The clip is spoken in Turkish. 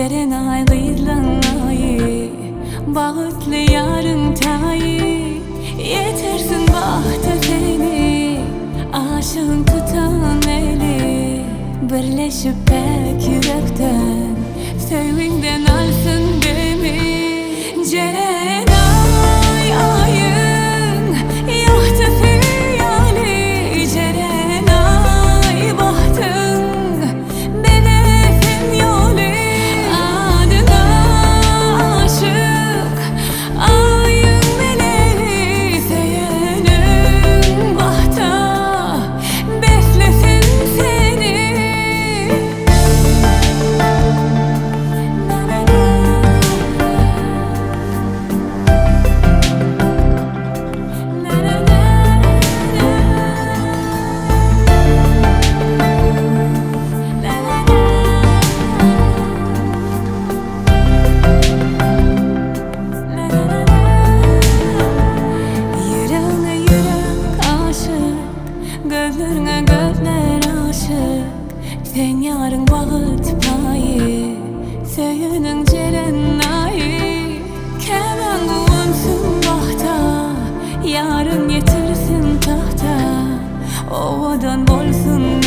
Ceren aylıylan ayı, bağıtlı yarın tayı. Yetersin bahtı seni, aşığın tutan eli. Birleşip pek yürekten, sevinden alsın beni. Ceren ay ayın, yoktu fiyali. Ceren ay bahtın, belefin yolu. Adına aşık, ayın meleği. Seyenin bahta, beslesin seni. Yüreğine yürek aşık, gözlerine gözler aşık. Sen yarın bağıt payı, seyenin Ceren ayı. Kemen kuvansın bahta, yarın yetirsin tahta. Ovadan bolsun